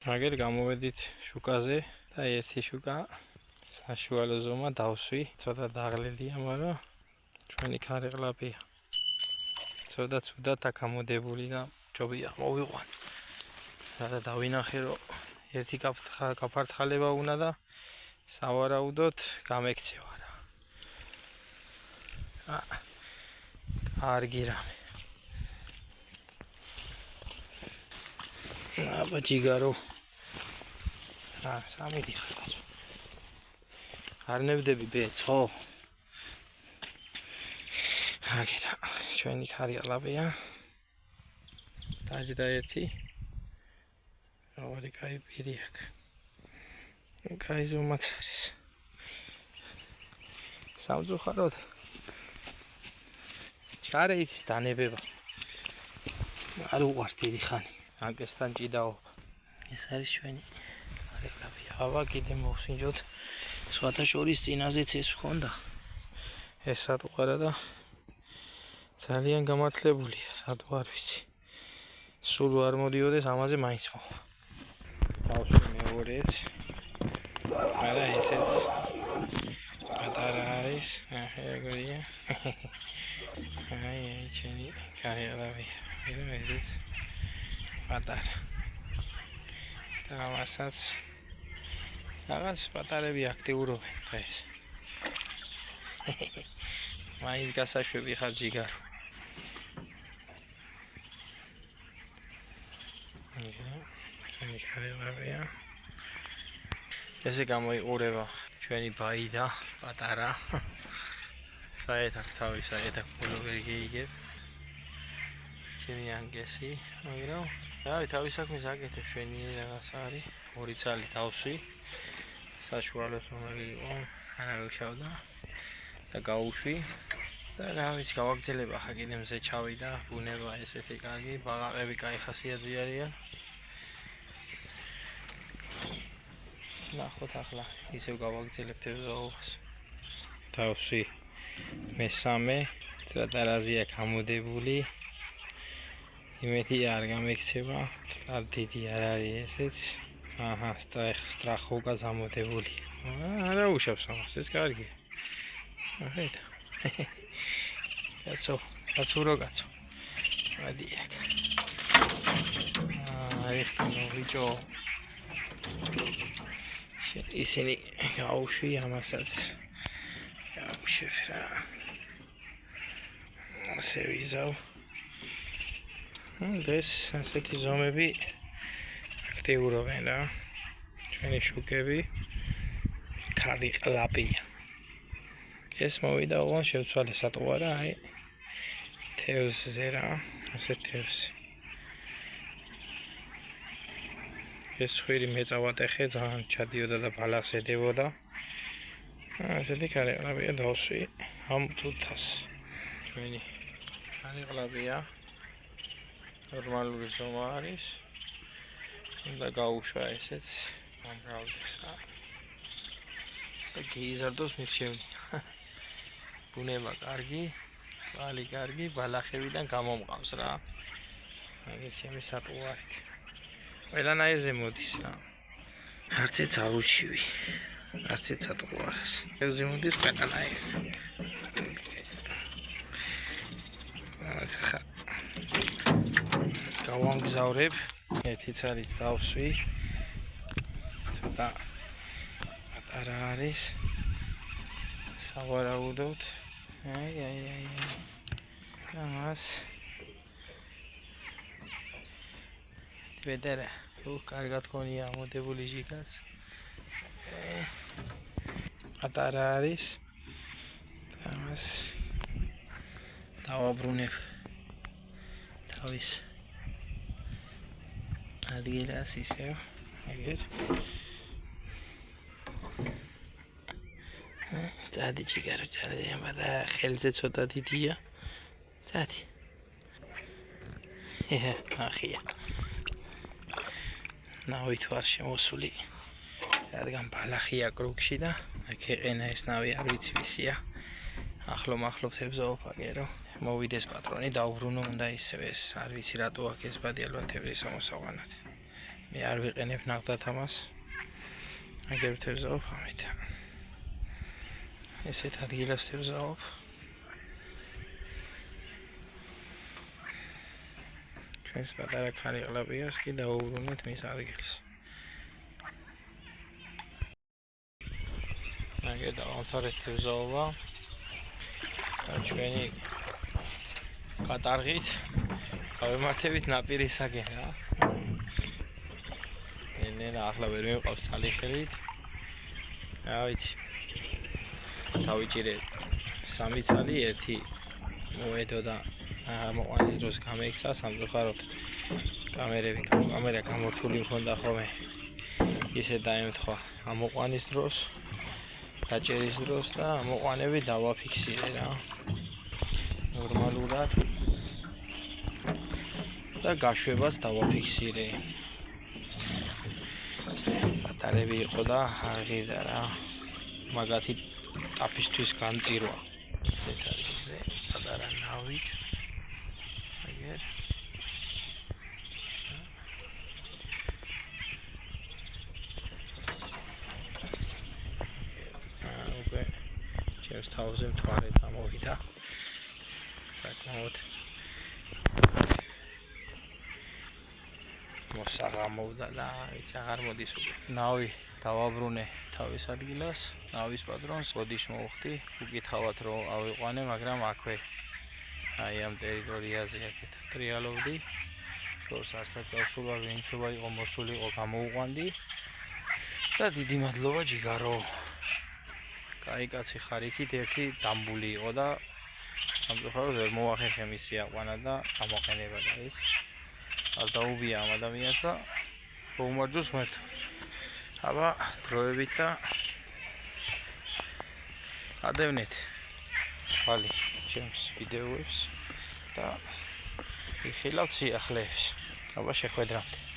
აგერ გამოვედით შუკაზე და ერთი შუკა საშუალო ზომა დავსვი. ცოტა დაღლილია, მაგრამ ჩვენი ქარიყლაპია. ცოტა ცუდად აქ ამოდებული და ჯობია მოვიყვან. და დავინახე რომ ერთი გაფართხალება უნდა და სავარაუდოდ გამექცევა რა. კარგი რამე. აბა ჯიგარო. სამი დიხარ. არ ნებდები ბეცო. აგერა ჩვენი ქარიყლაპია. დაჯდა ერთი. ავარი კაი პირი აქვს. კაი ზომაც არის. სამწუხაროდ ჩარე იცის დანებება. არ უყვარს დიდი ხანი. აკესთან ჭიდაობა. ეს არის ჩვენი ქარიყლაპია. აბა კიდე მოვსინჯოთ. სხვათა შორის წინაზეც ეს ხონდა. ეს სატუყარა და ძალიან გამართლებულია, რატო არ ვიცი. სულ არ მოდიოდეს, ამაზე მაინც მოვა. თავში მეორეც. არა ესეც პატარა არის. ეგრეა. აი ჩვენი ქარიყლაპია. ესეც პატარა. და მასაც რაღაც პატარები აქტიურობენ და ეს. მაინც გასაშვები ხარ ჯიგარო. ჩვენი ქარიყლაპია. ესე გამოიყურება ჩვენი ბაი და პატარა. საერთოდ თავი საერთოდ բոլოვერი გეიგებ. ჩემი ანგესი, მაგრამ რავი თავის საქმეს აკეთებ შვენიერი რაღაცა არის. 2 წალი დავსვი. საშუალო ზომები იყო, ანავშავდა და გაუშვი. და რა ვიცი, გავაგრძელებ ახლა კიდე მზე ჩავიდა, ბუნება ესეთი კარგი, ბაყაყები კაი ხასიათზე არიან. ნახოთ ახლა ისევ გავაგრძელებთ ზოობას. დავსვი მესამე, ცოტა რაზია გამოდებული. იმეთი არ გამექცევა, არ დიდი არ არის ესეც. აჰა, სტრახოვკა გამოდებული. არა უშავს ამას, ეს კარგია. ახედა. კაცო, კაცო. ადი აქ. ეხლა ვიჭო. ისინი გაუშვი ამასაც. გაუშვებ რა. ასე ვიზავ. ეს ასეთი ზომები აქტიურობენ რა. ჩვენი შუკები ქარიყლაპია. ეს მოვიდა უგან შევცვალე სატყუარა, აი თევზზე რა, ასე თევზი. ეს ხვირი მეწავატეხე ძალიან ჩადიოდა და ბალახს ედებოდა. ასეთი ქარიყლაპია დავსვი ამ წუთას. ჩვენი ქარიყლაპია ნორმალური ზომა არის. უნდა გაუშვა ესეც ამრავლდეს რა. და გეიზარდოს მირჩევნია. ბუნება კარგი, წალი კარგი, ბალახებიდან გამომყავს რა. ეს ჩემი სატყუარით. ყველანაირზე მოდის რა. არცეც არ უჩივი. არცეც სატყუარს. თევზი მოდის ყველანაირზე. ახლა გავამგზავრებ. ერთი წალიც დავსვი. ცოტა პატარა არის. სავარაუდოდ. აი. ამას. ვედერა. კარგად ხონია ამოდებული ჟიგაც. პატარა არის. ამას დავაბრუნებ. თავის ადგილას ისევ ეგერ. წადი ჯიგარო წადი, აბა ხელზე ცოტა დიდია. წადი. ახია. ნავით ვარ შემოსული. რადგან ბალახია კრუგში და აქ ეყენა ეს ნავი არ ვიცი ვისია. ახლო-მახლობ თევზაობ აგერო. მოვიდეს პატრონი, დაუბრუნო უნდა ისევ ეს, არ ვიცი რატო აქ ეს ბადი ალბათ თევზის ამოსაყვანად. მე არ ვიყენებ ნახდათ ამას. აგერ ვთევზაობ ამით. ესეთ ადგილას ვთევზაობ. ჩვენს პატარა ქარიყლაპიას კი დაუბრუნეთ მის ადგილს. აგერ დავამთავრეთ თევზაობა. ჩვენი კატარღით გავემართებით ნაპირისაკენ რა. ენა ახლა ვერ მივყავს ცალი ხელით. რა ვიცი. დავიჭირე 3 ცალი, 1 მოედო და მოყვანის დროს გამეიქცა სამწუხაროდ. კამერა გამორთული მქონდა ხოლმე. ისე დაემთხვა ამოყვანის დროს, დაჭერის დროს და ამოყვანები დავაფიქსირე რა. ნორმალურად და გაშვებას დავაფიქსირე. პატარები იყო და აღირდა რა. მაგათი ტაფისთვის განწირვა. ესეთ ადგილზე პატარა ნავით. აგერ უკვე ჩემს თავზე მთვარე წამოვიდა. საკმაოდ მოსაღამოვდა და ვიცი აღარ მოდის უკვე. ნავი დავაბრუნე თავის ადგილას, ნავის პატრონს გოდიშ მოვხდი, უკითხავად რომ ავიყვანე, მაგრამ აქვე აი ამ ტერიტორიაზე აქეთ ტრიალოვდი. შორს არცად წავსულა, ვინჩობა იყო მოსული იყო გამოვყვანდი. და დიდი მადლობა ჯიგარო. კაი კაცი ხარ იქით ერთი დამბული იყო და სამწუხაროდ ვერ მოახერხე მისი აყვანა და გამოყენება და ის არ დაუბია ამ ადამიანს და გაუმარჯოს ღმერთო. აბა დროებით და ადევნეთ ხალი ჩემს ვიდეოებს და ვიხილავთ სიახლეებს. აბა შეხვედრამდე.